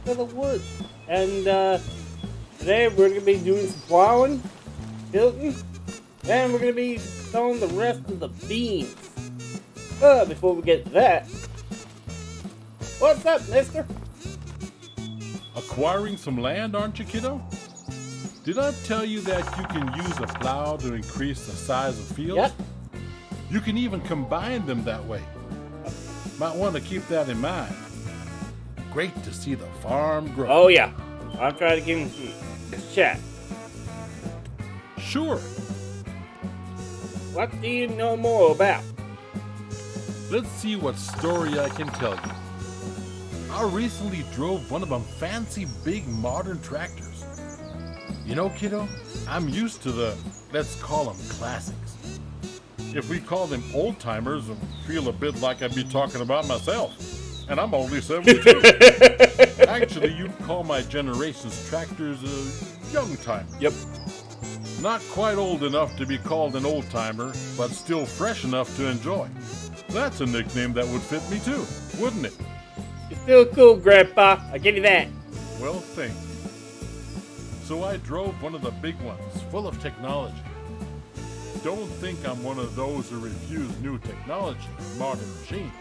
to the woods. And today we're going to be doing some plowing, tilting, and we're going to be sowing the rest of the beans. Before we get to that, what's up, mister? Acquiring some land, aren't you, kiddo? Did I tell you that you can use a plow to increase the size of fields? Yep. You can even combine them that way. Might want to keep that in mind. Great to see the farm grow. Oh yeah, I'll try to give him some chat. Sure. What do you know more about? Let's see what story I can tell you. I recently drove one of them fancy big modern tractors. You know, kiddo, I'm used to the, let's call them classics. If we call them old timers, I feel a bit like I'd be talking about myself. And I'm only 72. Actually, you'd call my generation's tractors young timers. Yep. Not quite old enough to be called an old timer, but still fresh enough to enjoy. That's a nickname that would fit me too, wouldn't it? You're still cool, Grandpa. I'll give you that. Well, thank you. So I drove one of the big ones, full of technology. Don't think I'm one of those who refuse new technology, modern machines.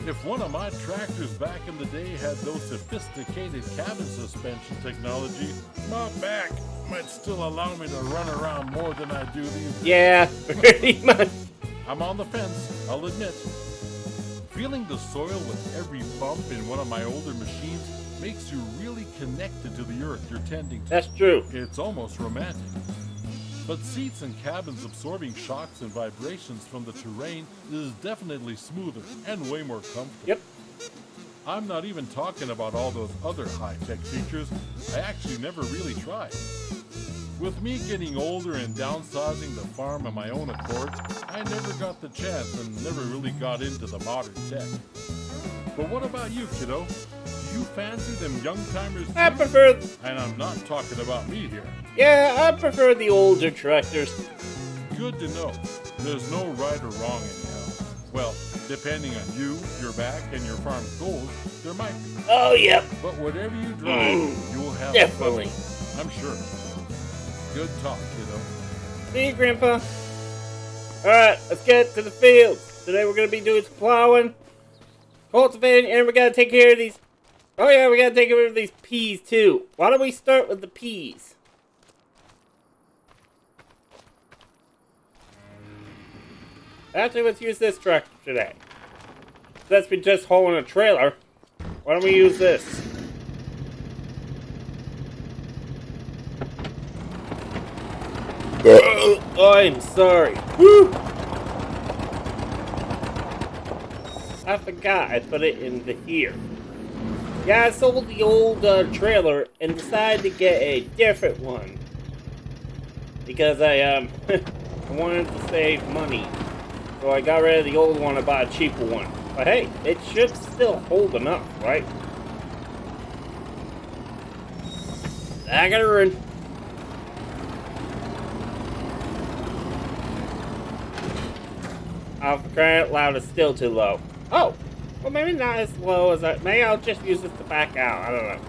If one of my tractors back in the day had those sophisticated cabin suspension technology, my back might still allow me to run around more than I do these days. Yeah, pretty much. I'm on the fence, I'll admit. Feeling the soil with every bump in one of my older machines makes you really connected to the earth you're tending to. That's true. It's almost romantic. But seats and cabins absorbing shocks and vibrations from the terrain is definitely smoother and way more comfortable. Yep. I'm not even talking about all those other high-tech features I actually never really tried. With me getting older and downsizing the farm on my own accord, I never got the chance and never really got into the modern tech. But what about you, kiddo? Do you fancy them young timers too? I prefer... And I'm not talking about me here. Yeah, I prefer the older tractors. Good to know. There's no right or wrong anyhow. Well, depending on you, your back, and your farm's goals, there might be. Oh, yep. But whatever you drive, you'll have Definitely. fun. I'm sure. Good talk, kiddo. See you, Grandpa. Alright, let's get to the fields. Today we're going to be doing some plowing, cultivating, and we got to take care of these. Oh yeah, we got to take care of these peas too. Why don't we start with the peas? Actually, let's use this tractor today. Since we're just hauling a trailer, why don't we use this? Oh, I'm sorry. Woo! I forgot I put it into here. Yeah, I sold the old trailer and decided to get a different one. Because I wanted to save money. So I got rid of the old one and bought a cheaper one. But hey, it should still hold enough, right? I gotta run. Oh, for crying out loud, it's still too low. Oh, well maybe not as low as that. Maybe I'll just use this to back out. I don't know.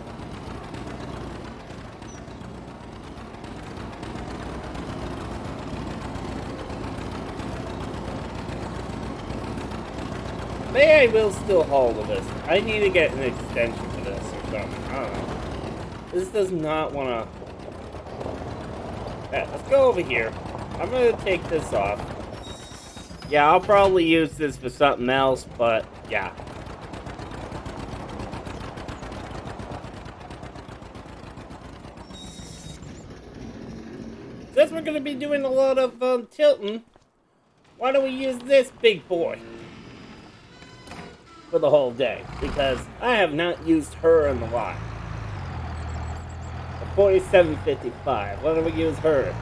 Maybe I will still haul with this. I need to get an extension for this or something. I don't know. This does not want to... Yeah, let's go over here. I'm going to take this off. Yeah, I'll probably use this for something else, but yeah. Since we're going to be doing a lot of tilting, why don't we use this big boy for the whole day? Because I have not used her in a while. The 4755. Why don't we use her?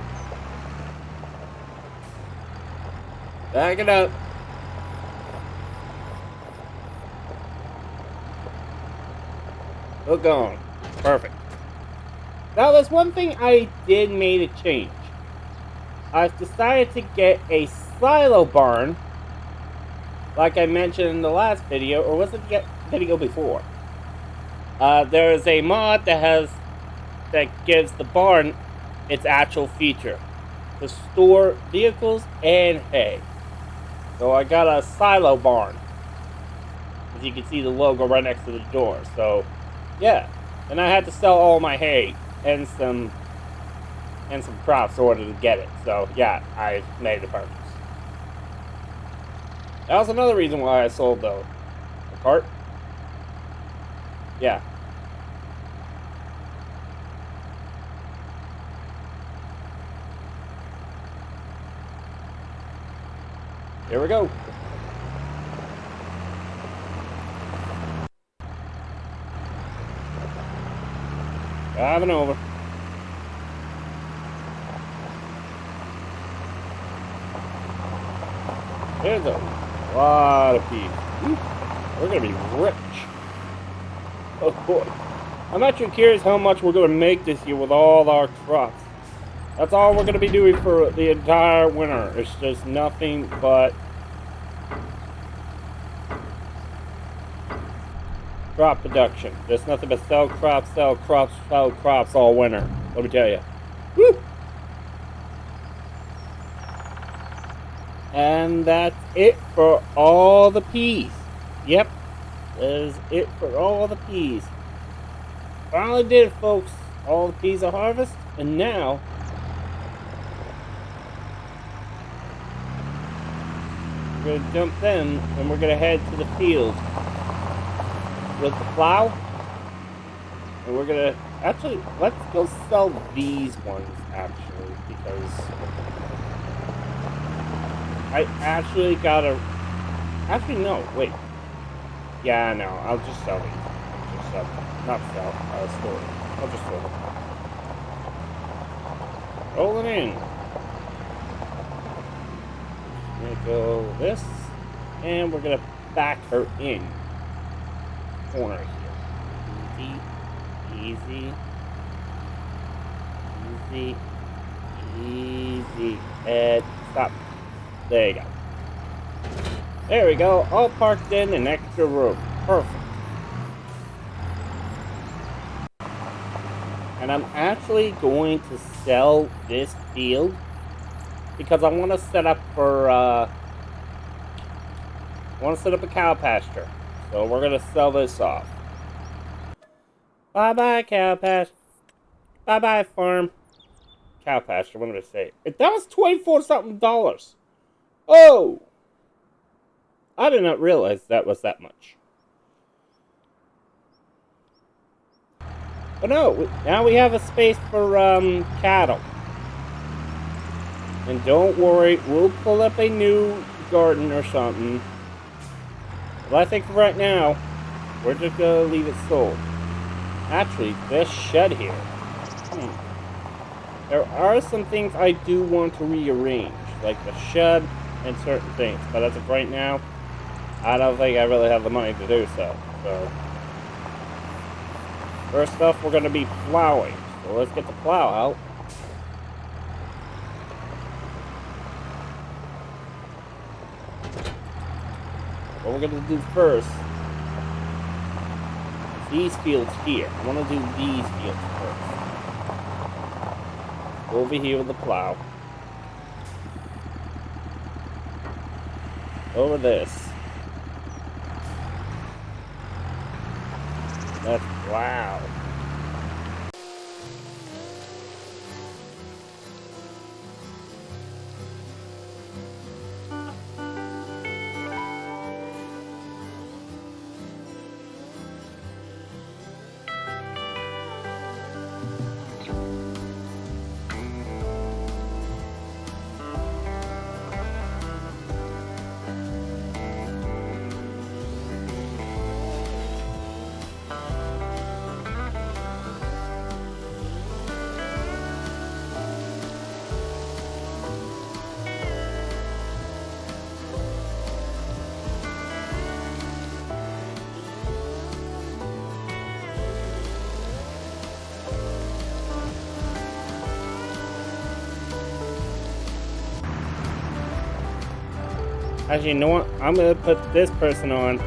Back it up. Hook on. Perfect. Now, there's one thing I did make a change. I've decided to get a silo barn, like I mentioned in the last video, or was it the video before? There is a mod that gives the barn its actual feature to store vehicles and hay. So I got a silo barn. As you can see the logo right next to the door. So yeah. And I had to sell all my hay and some crops in order to get it. So yeah, I made the purchase. That was another reason why I sold the cart. Yeah. Here we go. Driving over. There's a lot of peas. We're gonna be rich. Oh boy. I'm actually curious how much we're gonna make this year with all our crops. That's all we're gonna be doing for the entire winter. It's just nothing but crop production. There's nothing but sell crops, sell crops, sell crops all winter. Let me tell you. Woo! And that's it for all the peas. Yep. That is it for all the peas. Finally did it, folks. All the peas are harvested. And now we're going to jump in and we're going to head to the field with the plow. And we're going to... Actually, let's go sell these ones, actually. Because I actually gotta... Actually, no, wait. Yeah, no, I'll just sell these. Just sell them. Not sell, store them. I'll just store them. Roll it in. We're gonna go this. And we're gonna back her in. Corner here. Easy. Easy. Easy. Easy. And stop. There you go. There we go. All parked in an extra room. Perfect. And I'm actually going to sell this field because I want to set up for I want to set up a cow pasture. So we're going to sell this off. Bye-bye, cow pasture. Bye-bye, farm. Cow pasture, what did I say? That was $24-something. Oh! I did not realize that was that much. But no, now we have a space for cattle. And don't worry, we'll pull up a new garden or something. But I think for right now, we're just going to leave it sold. Actually, this shed here. There are some things I do want to rearrange. Like the shed and certain things. But as of right now, I don't think I really have the money to do so. So, first off, we're going to be plowing. So let's get the plow out. What we're going to do first is these fields here. I want to do these fields first. Over here with the plow. Over this. Let's plow. Actually, you know what? I'm going to put this person on.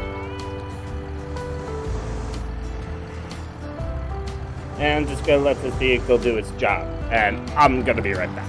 And I'm just gonna let this vehicle do its job. And I'm gonna be right back.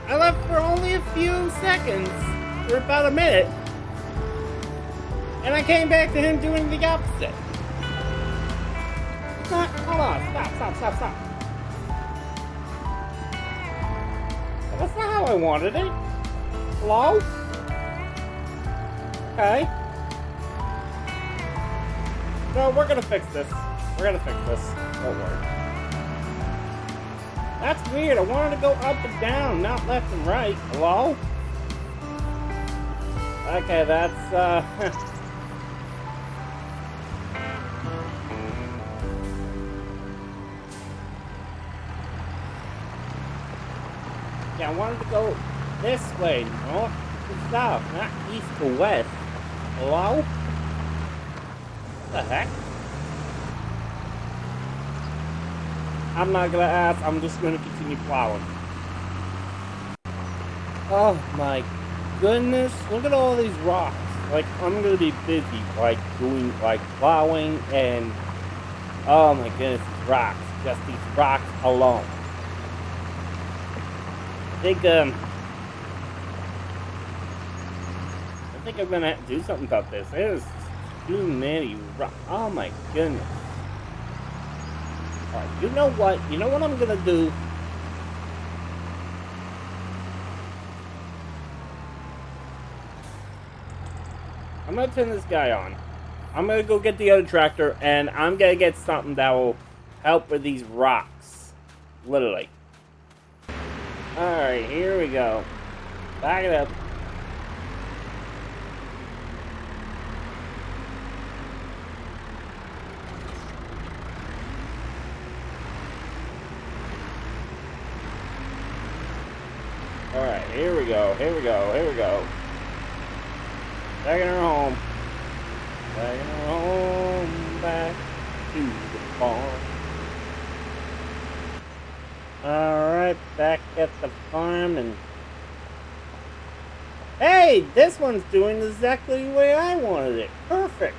I left for only a few seconds, or about a minute, and I came back to him doing the opposite. Hold on, stop. That's not how I wanted it. Hello? Okay. No, we're gonna fix this. Don't worry. That's weird. I wanted to go up and down, not left and right. Hello? Okay, that's, yeah, I wanted to go this way, north to south, not east to west. Hello? What the heck? I'm not gonna ask, I'm just gonna continue plowing. Oh my goodness, look at all these rocks. Like, I'm gonna be busy, like, doing, like, plowing and, oh my goodness, these rocks. Just these rocks alone. I think I'm gonna have to do something about this. There's too many rocks. Oh my goodness. Alright, you know what? You know what I'm gonna do? I'm gonna turn this guy on. I'm gonna go get the other tractor, and I'm gonna get something that will help with these rocks. Literally. Alright, here we go. Back it up. Alright, here we go. Taking her home. Back to the farm. Alright, back at the farm and... Hey, this one's doing exactly the way I wanted it. Perfect.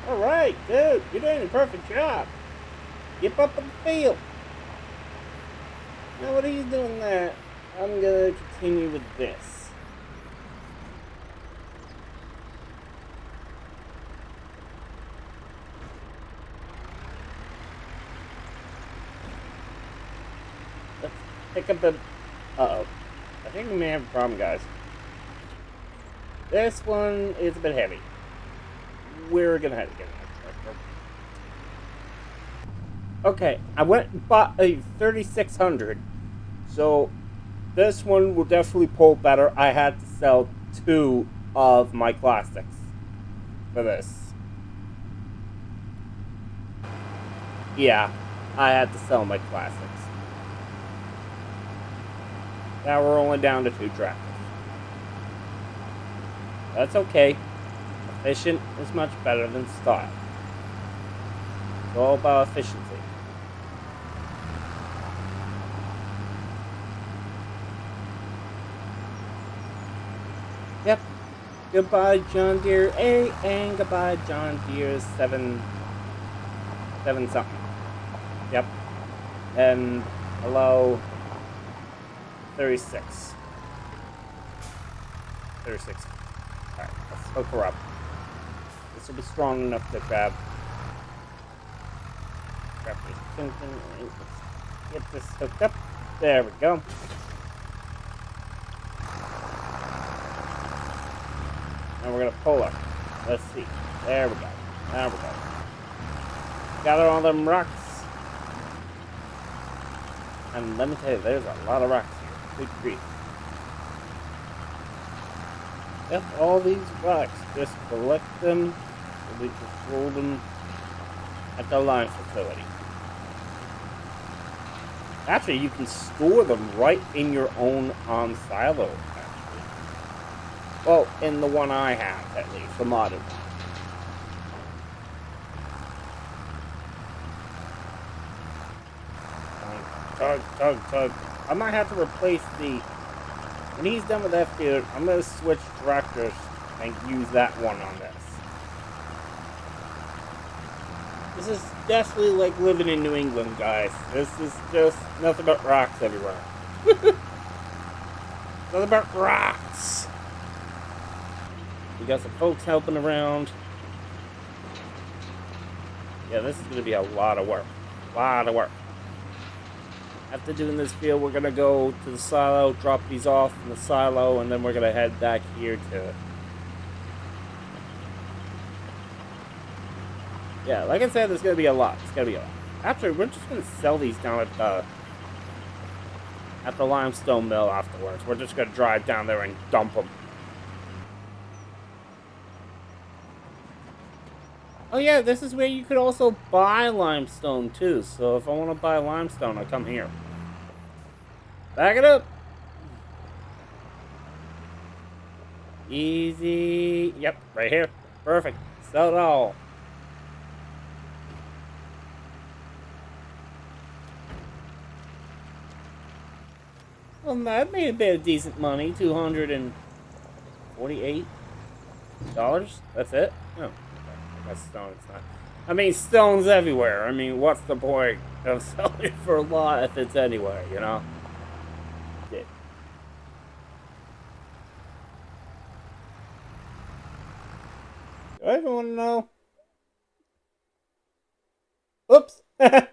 Alright, dude, you're doing a perfect job. Get up in the field. Now, what are you doing there? I'm gonna continue with this. Let's pick up the... Uh-oh. I think we may have a problem, guys. This one is a bit heavy. We're gonna have to get another tractor. Okay, I went and bought a 3600. So... this one will definitely pull better. I had to sell two of my classics for this. Yeah, I had to sell my classics. Now we're only down to 2 tractors. That's okay. Efficient is much better than style. It's all about efficiency. Yep. Goodbye, John Deere A, and goodbye, John Deere 7 something. Yep. And hello, 36. 36. Alright, let's hook her up. This will be strong enough to grab this. Let's get this hooked up. There we go. And we're gonna pull her. Let's see. There we go. There we go. Gather all them rocks. And let me tell you, there's a lot of rocks here. Good grief. Yep, all these rocks. Just collect them. And we just roll them at the lime facility. Actually, you can store them right in your own silo. Well, in the one I have, at least, the modded one. Tug. I might have to replace the... When he's done with that field, I'm going to switch tractors and use that one on this. This is definitely like living in New England, guys. This is just nothing but rocks everywhere. Nothing but rocks. We got some folks helping around. Yeah, this is going to be a lot of work. A lot of work. After doing this field, we're going to go to the silo, drop these off in the silo, and then we're going to head back here to... Yeah, like I said, there's going to be a lot. It's going to be a lot. Actually, we're just going to sell these down at the limestone mill afterwards. We're just going to drive down there and dump them. Oh yeah, this is where you could also buy limestone too. So if I want to buy limestone, I come here. Back it up. Easy. Yep, right here. Perfect. Sell it all. Well, that made a bit of decent money. $248. That's it? No. That's stone. It's not. I mean, stone's everywhere. I mean, what's the point of selling it for a lot if it's anywhere, you know? Yeah. Do I even want to know? Oops. I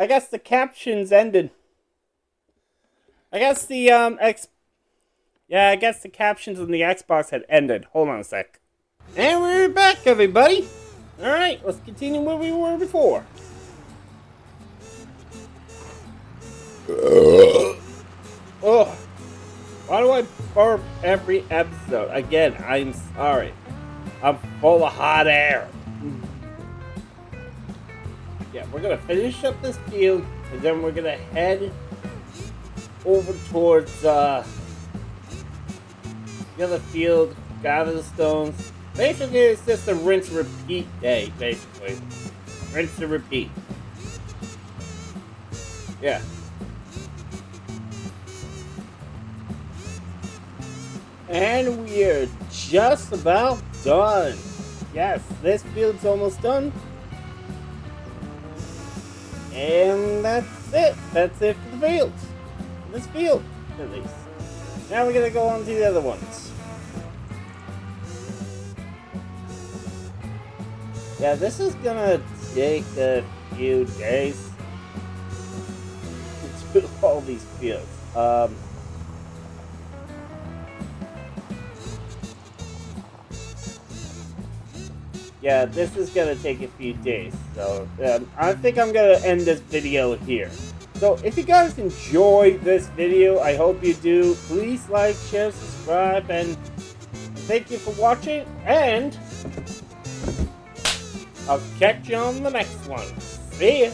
guess the captions ended. I guess the Yeah, I guess the captions on the Xbox had ended. Hold on a sec. And we're back, everybody. Alright, let's continue where we were before. Oh, why do I burp every episode? Again, I'm sorry. I'm full of hot air. Yeah, we're gonna finish up this field, and then we're gonna head over towards the other field, gather the stones. Basically, it's just a rinse and repeat day, basically. Rinse and repeat. Yeah. And we are just about done. Yes, this field's almost done. And that's it. That's it for the fields. This field, at least. Now we're gonna go on to the other ones. Yeah, this is gonna take a few days to do all these fields. Yeah, this is gonna take a few days, so I think I'm gonna end this video here. So if you guys enjoyed this video, I hope you do. Please like, share, subscribe, and thank you for watching, and I'll catch you on the next one. See ya!